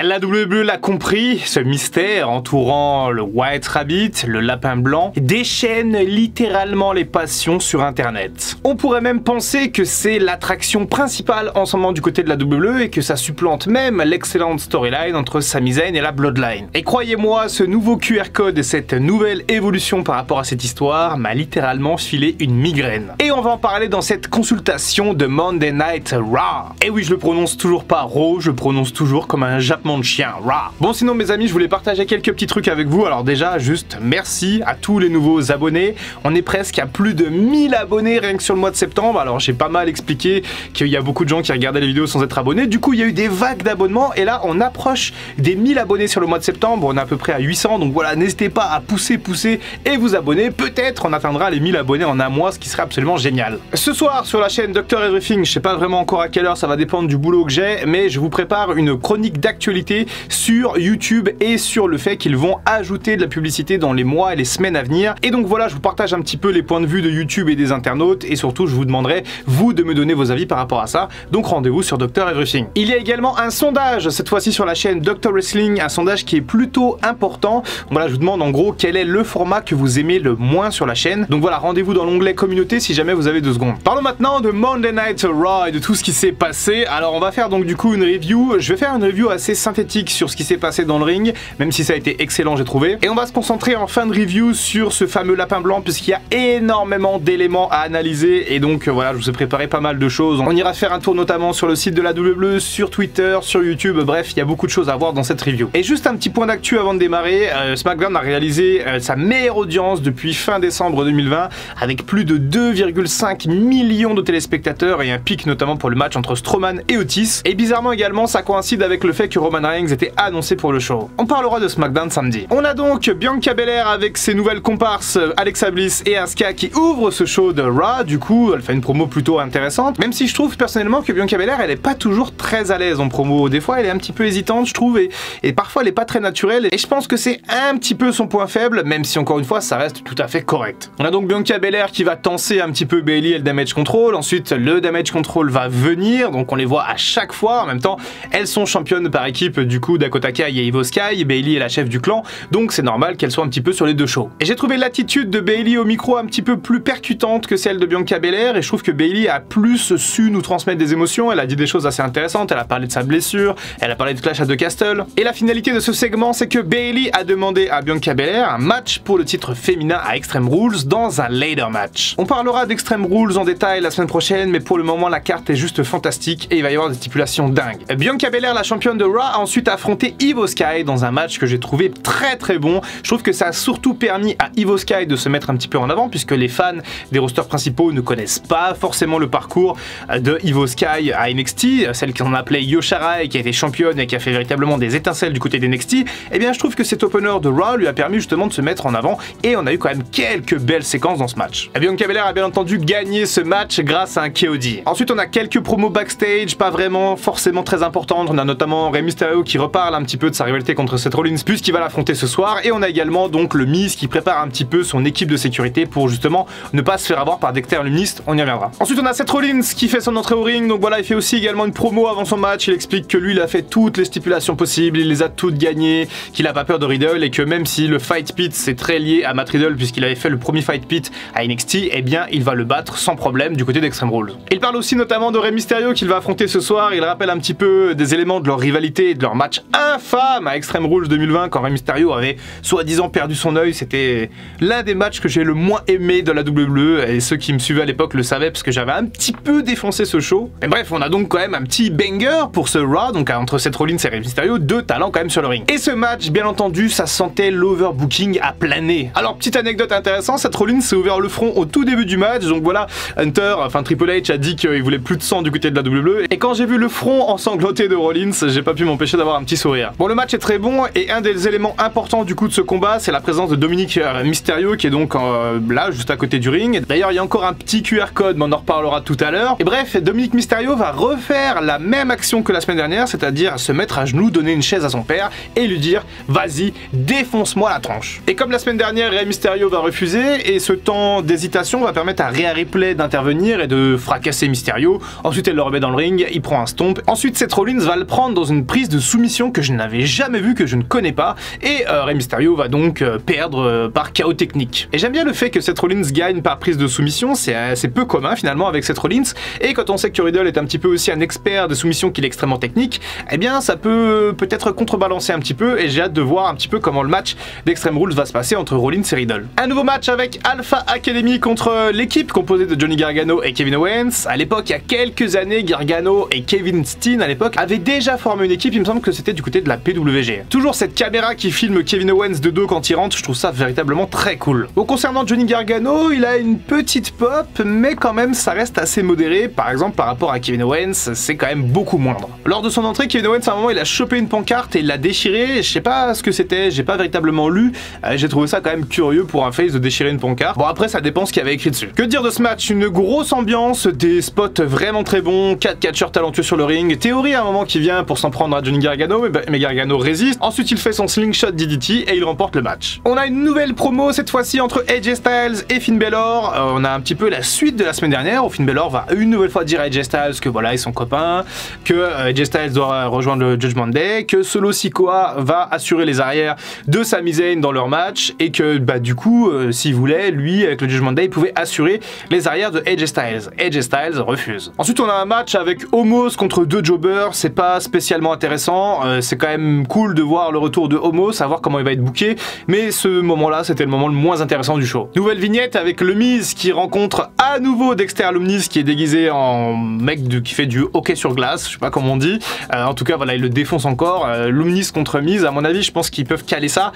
La WWE l'a compris, ce mystère entourant le White Rabbit, le lapin blanc, déchaîne littéralement les passions sur internet. On pourrait même penser que c'est l'attraction principale en ce moment du côté de la WWE et que ça supplante même l'excellente storyline entre Sami Zayn et la Bloodline. Et croyez-moi, ce nouveau QR code et cette nouvelle évolution par rapport à cette histoire m'a littéralement filé une migraine. Et on va en parler dans cette consultation de Monday Night Raw. Et oui, je le prononce toujours pas Raw, je prononce toujours comme un jappement de chien, Raw. Bon, sinon mes amis, je voulais partager quelques petits trucs avec vous. Alors déjà, juste merci à tous les nouveaux abonnés. On est presque à plus de 1000 abonnés rien que sur le mois de septembre. Alors j'ai pas mal expliqué qu'il y a beaucoup de gens qui regardaient les vidéos sans être abonnés. Du coup, il y a eu des vagues d'abonnements et là, on approche des 1000 abonnés sur le mois de septembre. On est à peu près à 800. Donc voilà, n'hésitez pas à pousser et vous abonner. Peut-être on atteindra les 1000 abonnés en un mois, ce qui serait absolument génial. Ce soir, sur la chaîne Dr Everything, je sais pas vraiment encore à quelle heure, ça va dépendre du boulot que j'ai, mais je vous prépare une chronique d'actualité sur YouTube et sur le fait qu'ils vont ajouter de la publicité dans les mois et les semaines à venir. Et donc voilà, je vous partage un petit peu les points de vue de YouTube et des internautes et surtout je vous demanderai, vous, de me donner vos avis par rapport à ça. Donc rendez-vous sur Dr Everything. Il y a également un sondage, cette fois-ci sur la chaîne Dr Wrestling, un sondage qui est plutôt important. Voilà, je vous demande en gros quel est le format que vous aimez le moins sur la chaîne. Donc voilà, rendez-vous dans l'onglet communauté si jamais vous avez 2 secondes. Parlons maintenant de Monday Night Raw et de tout ce qui s'est passé. Alors on va faire donc du coup une review. Je vais faire une review assez synthétique sur ce qui s'est passé dans le ring, même si ça a été excellent j'ai trouvé. Et on va se concentrer en fin de review sur ce fameux lapin blanc puisqu'il y a énormément d'éléments à analyser et donc voilà, je vous ai préparé pas mal de choses. On ira faire un tour notamment sur le site de la WWE, sur Twitter, sur YouTube, bref, il y a beaucoup de choses à voir dans cette review. Et juste un petit point d'actu avant de démarrer, SmackDown a réalisé sa meilleure audience depuis fin décembre 2020 avec plus de 2,5 millions de téléspectateurs et un pic notamment pour le match entre Strowman et Otis. Et bizarrement également, ça coïncide avec le fait que Roman Reigns était annoncé pour le show. On parlera de SmackDown samedi. On a donc Bianca Belair avec ses nouvelles comparses Alexa Bliss et Asuka qui ouvrent ce show de Raw. Du coup, elle fait une promo plutôt intéressante, même si je trouve personnellement que Bianca Belair elle est pas toujours très à l'aise en promo. Des fois elle est un petit peu hésitante je trouve et parfois elle est pas très naturelle et je pense que c'est un petit peu son point faible, même si encore une fois ça reste tout à fait correct. On a donc Bianca Belair qui va tenser un petit peu Bayley et le damage control. Ensuite le damage control va venir, donc on les voit à chaque fois. En même temps elles sont championnes par équipe du coup, Dakota Kai et Io Sky. Bayley est la chef du clan, donc c'est normal qu'elle soit un petit peu sur les 2 shows. Et j'ai trouvé l'attitude de Bayley au micro un petit peu plus percutante que celle de Bianca Belair et je trouve que Bayley a plus su nous transmettre des émotions. Elle a dit des choses assez intéressantes, elle a parlé de sa blessure, elle a parlé de Clash at the Castle. Et la finalité de ce segment, c'est que Bayley a demandé à Bianca Belair un match pour le titre féminin à Extreme Rules dans un ladder match. On parlera d'Extreme Rules en détail la semaine prochaine, mais pour le moment la carte est juste fantastique et il va y avoir des stipulations dingues. Bianca Belair, la championne de Raw, a ensuite affronté Io Sky dans un match que j'ai trouvé très bon. Je trouve que ça a surtout permis à Io Sky de se mettre un petit peu en avant puisque les fans des rosters principaux ne connaissent pas forcément le parcours de Io Sky à NXT, celle qu'on appelait Io Shirai qui a été championne et qui a fait véritablement des étincelles du côté d'NXT. Et bien je trouve que cet opener de Raw lui a permis justement de se mettre en avant et on a eu quand même quelques belles séquences dans ce match. Et Bianca Belair a bien entendu gagné ce match grâce à un KOD. Ensuite on a quelques promos backstage, pas vraiment forcément très importantes. On a notamment Rey Mysterio qui reparle un petit peu de sa rivalité contre Seth Rollins puisqu'il va l'affronter ce soir et on a également donc le Miz qui prépare un petit peu son équipe de sécurité pour justement ne pas se faire avoir par des exterministes, on y reviendra. Ensuite on a Seth Rollins qui fait son entrée au ring, donc voilà, il fait aussi également une promo avant son match, il explique que lui il a fait toutes les stipulations possibles, il les a toutes gagnées, qu'il a pas peur de Riddle et que même si le Fight Pit c'est très lié à Matt Riddle puisqu'il avait fait le premier Fight Pit à NXT, eh bien il va le battre sans problème du côté d'Extreme Rules. Il parle aussi notamment de Rey Mysterio qu'il va affronter ce soir, il rappelle un petit peu des éléments de leur rivalité et de leur match infâme à Extreme Rules 2020 quand Rey Mysterio avait soi-disant perdu son œil. C'était l'un des matchs que j'ai le moins aimé de la WWE et ceux qui me suivaient à l'époque le savaient parce que j'avais un petit peu défoncé ce show. Et bref, on a donc quand même un petit banger pour ce Raw, donc entre Seth Rollins et Rey Mysterio, 2 talents quand même sur le ring. Et ce match, bien entendu, ça sentait l'overbooking à planer. Alors petite anecdote intéressante, Seth Rollins s'est ouvert le front au tout début du match, donc voilà, Hunter, enfin Triple H a dit qu'il voulait plus de sang du côté de la WWE, et quand j'ai vu le front ensanglanté de Rollins, j'ai pas pu m'empêcher d'avoir un petit sourire. Bon, le match est très bon, et un des éléments importants du coup de ce combat, c'est la présence de Dominic Mysterio, qui est donc là, juste à côté du ring. D'ailleurs, il y a encore un petit QR code, mais on en reparlera tout à l'heure. Et bref, Dominic Mysterio va refaire la même action que la semaine dernière, c'est-à-dire se mettre à genoux, donner une chaise à son père, et lui dire « Vas-y, défonce-moi la tronche ». Et comme la semaine dernière, Rey Mysterio va refuser, et ce temps d'hésitation va permettre à Rhea Ripley d'intervenir et de fracasser Mysterio. Ensuite, elle le remet dans le ring, il prend un stomp. Ensuite, Seth Rollins va le prendre dans une prise de soumission que je n'avais jamais vu, que je ne connais pas, et Rey Mysterio va donc perdre par chaos technique. Et j'aime bien le fait que Seth Rollins gagne par prise de soumission, c'est peu commun finalement avec Seth Rollins, et quand on sait que Riddle est un petit peu aussi un expert de soumission qu'il est extrêmement technique, eh bien ça peut peut-être contrebalancer un petit peu, et j'ai hâte de voir un petit peu comment le match d'Extreme Rules va se passer entre Rollins et Riddle. Un nouveau match avec Alpha Academy contre l'équipe composée de Johnny Gargano et Kevin Owens. À l'époque, il y a quelques années, Gargano et Kevin Steen à l'époque avaient déjà formé une équipe, il me semble que c'était du côté de la PWG. Toujours cette caméra qui filme Kevin Owens de dos quand il rentre, je trouve ça véritablement très cool. Bon, concernant Johnny Gargano, il a une petite pop, mais quand même ça reste assez modéré. Par exemple, par rapport à Kevin Owens, c'est quand même beaucoup moindre. Lors de son entrée, Kevin Owens à un moment il a chopé une pancarte et il l'a déchirée. Je sais pas ce que c'était, j'ai pas véritablement lu. J'ai trouvé ça quand même curieux pour un face de déchirer une pancarte. Bon, après ça dépend ce qu'il y avait écrit dessus. Que dire de ce match? Une grosse ambiance, des spots vraiment très bons, 4 catcheurs talentueux sur le ring. Théorie à un moment qui vient pour s'en prendre à Johnny Gargano, mais Gargano résiste. Ensuite il fait son slingshot DDT et il remporte le match. On a une nouvelle promo cette fois-ci entre AJ Styles et Finn Balor. On a un petit peu la suite de la semaine dernière où Finn Balor va une nouvelle fois dire à AJ Styles que voilà ils sont copains, que AJ Styles doit rejoindre le Judgment Day, que Solo Sikoa va assurer les arrières de Sami Zayn dans leur match et que bah du coup s'il voulait lui avec le Judgment Day il pouvait assurer les arrières de AJ Styles. AJ Styles refuse. Ensuite on a un match avec Omos contre deux jobbers, c'est pas spécialement intéressant, c'est quand même cool de voir le retour de Omos, savoir comment il va être booké, mais ce moment là c'était le moment le moins intéressant du show. Nouvelle vignette avec le Miz qui rencontre à nouveau Dexter Lumis qui est déguisé en mec qui fait du hockey sur glace, je sais pas comment on dit, en tout cas voilà il le défonce encore, Lumis contre Miz, à mon avis je pense qu'ils peuvent caler ça,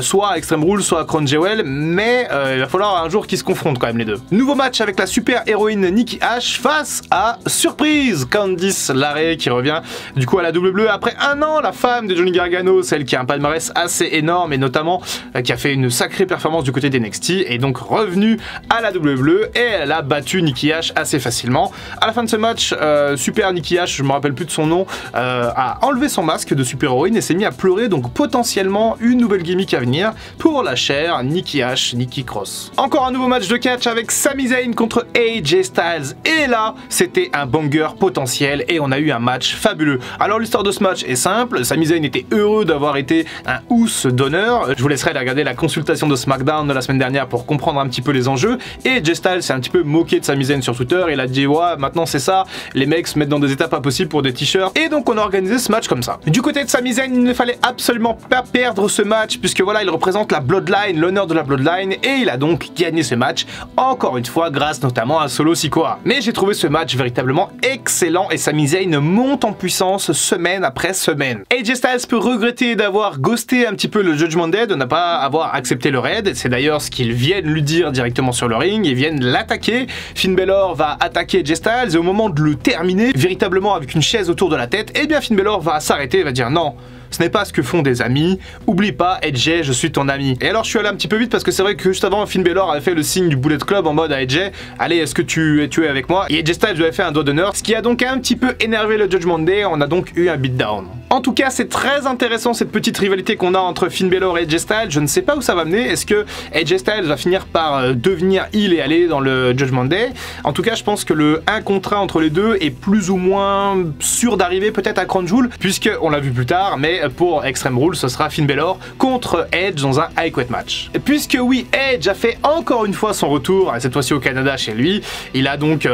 soit à Extreme Rules soit à Crown Jewel, mais il va falloir un jour qu'ils se confrontent quand même les deux. Nouveau match avec la super héroïne Nikki Ash face à, surprise, Candice LeRae qui revient du coup à la WWE après un an, la femme de Johnny Gargano, celle qui a un palmarès assez énorme et notamment qui a fait une sacrée performance du côté d'NXT, est donc revenue à la WWE et elle a battu Nikki Ash assez facilement. À la fin de ce match, super Nikki Ash, je me rappelle plus de son nom, a enlevé son masque de super héroïne et s'est mis à pleurer, donc potentiellement une nouvelle gimmick à venir pour la chère Nikki Ash, Nikki Cross. Encore un nouveau match de catch avec Sami Zayn contre AJ Styles et là c'était un banger potentiel et on a eu un match fabuleux. Alors l'histoire de ce match est simple, Sami Zayn était heureux d'avoir été un housse d'honneur, je vous laisserai aller regarder la consultation de SmackDown de la semaine dernière pour comprendre un petit peu les enjeux, et AJ Styles s'est un petit peu moqué de Sami Zayn sur Twitter, il a dit ouais maintenant c'est ça, les mecs se mettent dans des états pas possibles pour des t-shirts, et donc on a organisé ce match comme ça. Du côté de Sami Zayn, il ne fallait absolument pas perdre ce match puisque voilà il représente la Bloodline, l'honneur de la Bloodline, et il a donc gagné ce match, encore une fois grâce notamment à Solo Sikoa. Mais j'ai trouvé ce match véritablement excellent et Sami Zayn monte en puissance semaine après semaine. AJ Styles peut regretter d'avoir ghosté un petit peu le Judgment Day, de ne pas avoir accepté le raid, c'est d'ailleurs ce qu'ils viennent lui dire directement sur le ring, ils viennent l'attaquer, Finn Balor va attaquer AJ Styles et au moment de le terminer, véritablement avec une chaise autour de la tête, et bien Finn Balor va s'arrêter et va dire non. Ce n'est pas ce que font des amis, oublie pas AJ, je suis ton ami. Et alors je suis allé un petit peu vite parce que c'est vrai que juste avant Finn Balor avait fait le signe du Bullet Club en mode à AJ, allez est-ce que tu es avec moi? Et AJ Styles lui avait fait un doigt d'honneur, ce qui a donc un petit peu énervé le Judgment Day, on a donc eu un beatdown. En tout cas c'est très intéressant cette petite rivalité qu'on a entre Finn Balor et AJ Styles, je ne sais pas où ça va mener, est-ce que AJ Styles va finir par devenir heel et aller dans le Judgment Day? En tout cas je pense que le 1 contre 1 entre les deux est plus ou moins sûr d'arriver peut-être à Crown Jewel, puisque on l'a vu plus tard, mais pour Extreme Rules ce sera Finn Balor contre Edge dans un High Quit match. Puisque oui, Edge a fait encore une fois son retour, cette fois-ci au Canada chez lui, il a donc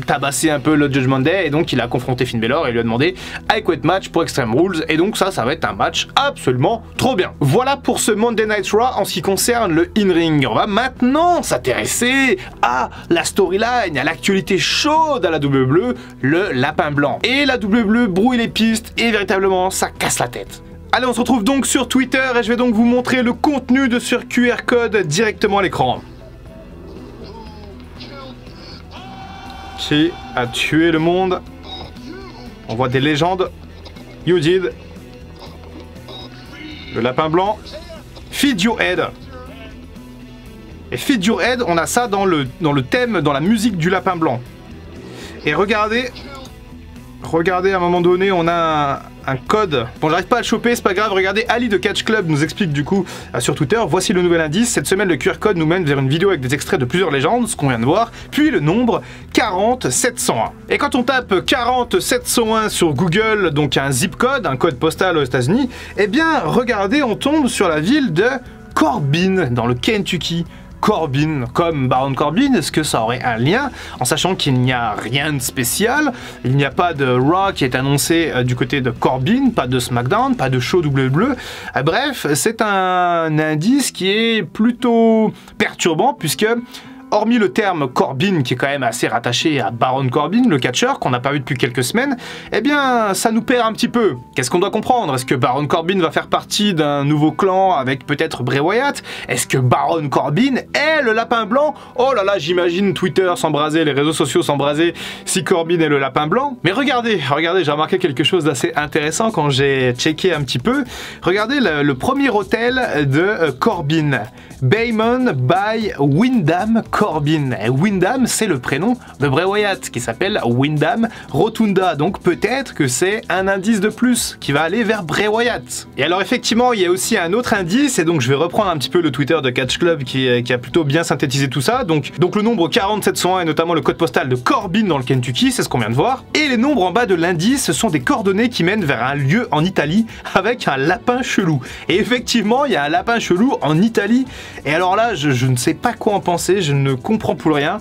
tabassé un peu le Judgment Day et donc il a confronté Finn Balor et lui a demandé High Quit match pour Extreme Rules, et donc ça va être un match absolument trop bien. Voilà pour ce Monday Night Raw en ce qui concerne le in-ring. On va maintenant s'intéresser à la storyline, à l'actualité chaude à la WWE, le lapin blanc. Et la WWE brouille les pistes et véritablement ça casse la tête. Allez, on se retrouve donc sur Twitter et je vais donc vous montrer le contenu de ce QR code directement à l'écran. Qui a tué le monde? On voit des légendes. You did. Le lapin blanc. Feed your head. Et Feed your head, on a ça dans le thème, dans la musique du lapin blanc. Et regardez, à un moment donné, on a un code. Bon, j'arrive pas à le choper, c'est pas grave. Regardez, Ali de Catch Club nous explique du coup sur Twitter. Voici le nouvel indice. Cette semaine, le QR code nous mène vers une vidéo avec des extraits de plusieurs légendes, ce qu'on vient de voir, puis le nombre 40701. Et quand on tape 40701 sur Google, donc un zip code, un code postal aux États-Unis, eh bien, regardez, on tombe sur la ville de Corbin, dans le Kentucky. Corbin, comme Baron Corbin, est-ce que ça aurait un lien, en sachant qu'il n'y a rien de spécial, il n'y a pas de Raw qui est annoncé du côté de Corbin, pas de SmackDown, pas de show WWE, bref, c'est un indice qui est plutôt perturbant, puisque hormis le terme Corbin, qui est quand même assez rattaché à Baron Corbin, le catcheur, qu'on n'a pas vu depuis quelques semaines, eh bien, ça nous perd un petit peu. Qu'est-ce qu'on doit comprendre? Est-ce que Baron Corbin va faire partie d'un nouveau clan avec peut-être Bray Wyatt? Est-ce que Baron Corbin est le lapin blanc? Oh là là, j'imagine Twitter s'embraser, les réseaux sociaux s'embraser si Corbin est le lapin blanc. Mais regardez, j'ai remarqué quelque chose d'assez intéressant quand j'ai checké un petit peu. Regardez le premier hôtel de Corbin. Baymon by Wyndham Corbin. Et Wyndham, c'est le prénom de Bray Wyatt, qui s'appelle Wyndham Rotunda. Donc peut-être que c'est un indice de plus qui va aller vers Bray Wyatt. Et alors effectivement, il y a aussi un autre indice, et donc je vais reprendre un petit peu le Twitter de Catch Club qui a plutôt bien synthétisé tout ça. Donc le nombre 40701 et notamment le code postal de Corbin dans le Kentucky, c'est ce qu'on vient de voir. Et les nombres en bas de l'indice, ce sont des coordonnées qui mènent vers un lieu en Italie avec un lapin chelou. Et effectivement, il y a un lapin chelou en Italie. Et alors là, je ne sais pas quoi en penser, je ne comprends plus rien,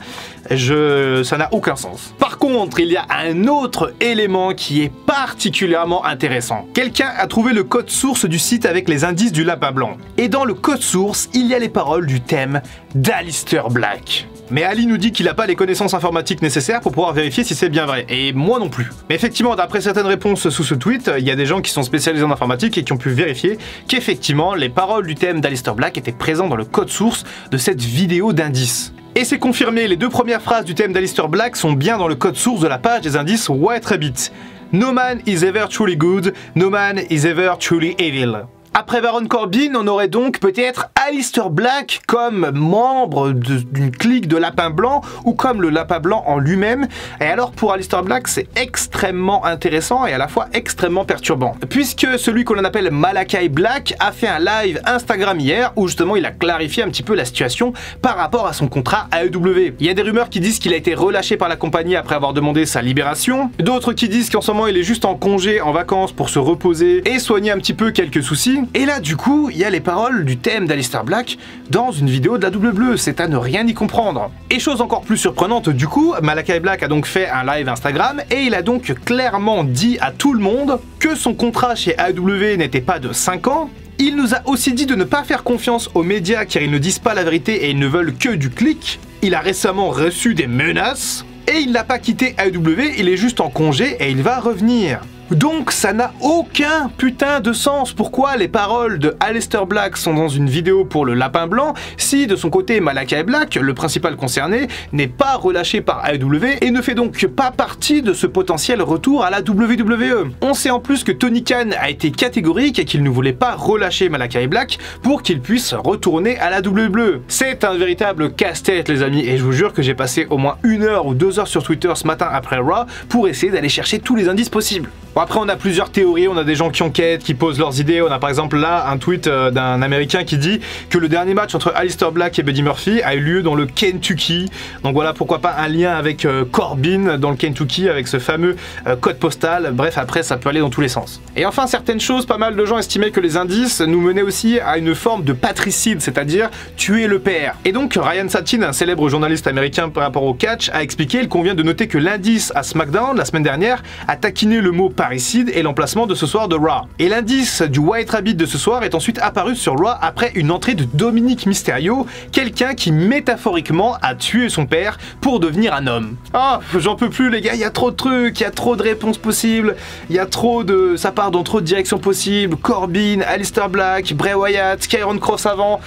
ça n'a aucun sens. Par contre, il y a un autre élément qui est particulièrement intéressant. Quelqu'un a trouvé le code source du site avec les indices du lapin blanc. Et dans le code source, il y a les paroles du thème d'Aleister Black. Mais Ali nous dit qu'il n'a pas les connaissances informatiques nécessaires pour pouvoir vérifier si c'est bien vrai. Et moi non plus. Mais effectivement, d'après certaines réponses sous ce tweet, il y a des gens qui sont spécialisés en informatique et qui ont pu vérifier qu'effectivement, les paroles du thème d'Aleister Black étaient présentes dans le code source de cette vidéo d'indices. Et c'est confirmé, les deux premières phrases du thème d'Aleister Black sont bien dans le code source de la page des indices White Rabbit. No man is ever truly good, no man is ever truly evil. Après Baron Corbin, on aurait donc peut-être Aleister Black comme membre d'une clique de lapin blanc ou comme le lapin blanc en lui-même. Et alors pour Aleister Black, c'est extrêmement intéressant et à la fois extrêmement perturbant. Puisque celui qu'on appelle Malakai Black a fait un live Instagram hier où justement il a clarifié un petit peu la situation par rapport à son contrat AEW. Il y a des rumeurs qui disent qu'il a été relâché par la compagnie après avoir demandé sa libération. D'autres qui disent qu'en ce moment il est juste en congé, en vacances pour se reposer et soigner un petit peu quelques soucis. Et là, du coup, il y a les paroles du thème d'Aleister Black dans une vidéo de la WWE, c'est à ne rien y comprendre. Et chose encore plus surprenante, du coup, Malakai Black a donc fait un live Instagram et il a donc clairement dit à tout le monde que son contrat chez AEW n'était pas de 5 ans. Il nous a aussi dit de ne pas faire confiance aux médias car ils ne disent pas la vérité et ils ne veulent que du clic. Il a récemment reçu des menaces et il n'a pas quitté AEW, il est juste en congé et il va revenir. Donc ça n'a aucun putain de sens. Pourquoi les paroles de Aleister Black sont dans une vidéo pour le lapin blanc si de son côté Malakai Black, le principal concerné, n'est pas relâché par AEW et ne fait donc pas partie de ce potentiel retour à la WWE. On sait en plus que Tony Khan a été catégorique et qu'il ne voulait pas relâcher Malakai Black pour qu'il puisse retourner à la WWE. C'est un véritable casse-tête les amis et je vous jure que j'ai passé au moins 1 heure ou 2 heures sur Twitter ce matin après Raw pour essayer d'aller chercher tous les indices possibles. Bon, après on a plusieurs théories, on a des gens qui enquêtent, qui posent leurs idées, on a par exemple là un tweet d'un américain qui dit que le dernier match entre Aleister Black et Buddy Murphy a eu lieu dans le Kentucky, donc voilà pourquoi pas un lien avec Corbin dans le Kentucky avec ce fameux code postal, bref après ça peut aller dans tous les sens. Et enfin certaines choses, pas mal de gens estimaient que les indices nous menaient aussi à une forme de patricide, c'est-à-dire tuer le père. Et donc Ryan Satin, un célèbre journaliste américain par rapport au catch, a expliqué, il convient de noter que l'indice à SmackDown la semaine dernière a taquiné le mot parricide et l'emplacement de ce soir de Raw. Et l'indice du White Rabbit de ce soir est ensuite apparu sur Raw après une entrée de Dominic Mysterio, quelqu'un qui métaphoriquement a tué son père pour devenir un homme. Ah, j'en peux plus les gars, il y a trop de trucs, il y a trop de réponses possibles, il y a trop de... ça part dans trop de directions possibles, Corbin, Aleister Black, Bray Wyatt, Kieron Cross avant...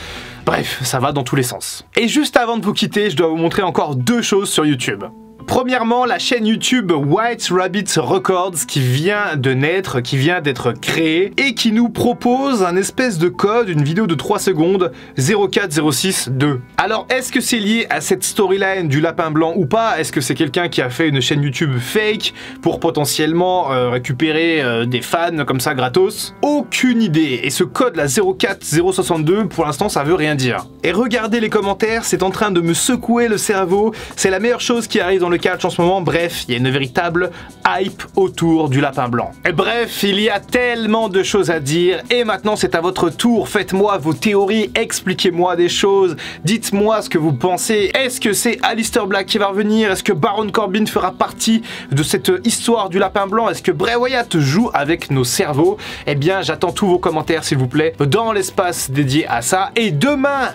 Bref, ça va dans tous les sens. Et juste avant de vous quitter, je dois vous montrer encore 2 choses sur YouTube. Premièrement, la chaîne YouTube White Rabbit Records qui vient de naître, qui vient d'être créée et qui nous propose un espèce de code, une vidéo de 3 secondes 04062. Alors, est-ce que c'est lié à cette storyline du lapin blanc ou pas? Est-ce que c'est quelqu'un qui a fait une chaîne YouTube fake pour potentiellement récupérer des fans comme ça gratos? Aucune idée. Et ce code là 04062, pour l'instant, ça veut rien dire. Et regardez les commentaires, c'est en train de me secouer le cerveau. C'est la meilleure chose qui arrive dans le catch en ce moment. Bref, il y a une véritable hype autour du lapin blanc. Et bref, il y a tellement de choses à dire. Et maintenant, c'est à votre tour. Faites-moi vos théories, expliquez-moi des choses. Dites-moi ce que vous pensez. Est-ce que c'est Aleister Black qui va revenir? Est-ce que Baron Corbin fera partie de cette histoire du lapin blanc? Est-ce que Bray Wyatt joue avec nos cerveaux? Eh bien, j'attends tous vos commentaires, s'il vous plaît, dans l'espace dédié à ça. Et demain,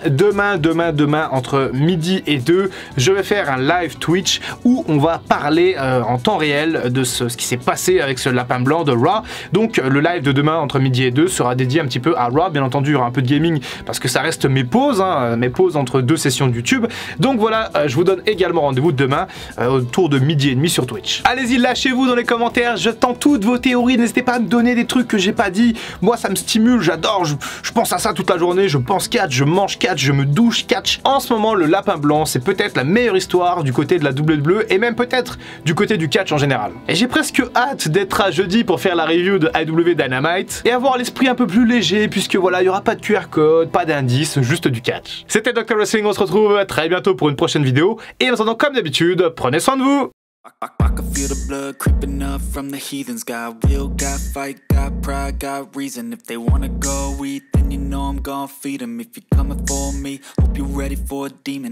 entre midi et 2, je vais faire un live Twitch où on va parler en temps réel de ce qui s'est passé avec ce lapin blanc de Raw. Donc le live de demain entre midi et 2 sera dédié un petit peu à Raw. Bien entendu, il y aura un peu de gaming parce que ça reste mes pauses, mes pauses entre 2 sessions de YouTube. Donc voilà, je vous donne également rendez-vous demain autour de midi et demi sur Twitch. Allez-y, lâchez-vous dans les commentaires, j'attends toutes vos théories. N'hésitez pas à me donner des trucs que j'ai pas dit. Moi, ça me stimule, j'adore, je pense à ça toute la journée. Je pense catch, je mange catch, je me douche catch. En ce moment, le lapin blanc, c'est peut-être la meilleure histoire du côté de la WWE et même peut-être du côté du catch en général. Et j'ai presque hâte d'être à jeudi pour faire la review de AEW Dynamite et avoir l'esprit un peu plus léger puisque voilà, il n'y aura pas de QR code, pas d'indice, juste du catch. C'était Dr Wrestling, on se retrouve très bientôt pour une prochaine vidéo et en attendant, comme d'habitude, prenez soin de vous. I can feel the blood creeping up from the heathens. Got will, got fight, got pride, got reason. If they wanna go eat, then you know I'm gon' feed them. If you're coming for me, hope you're ready for a demon.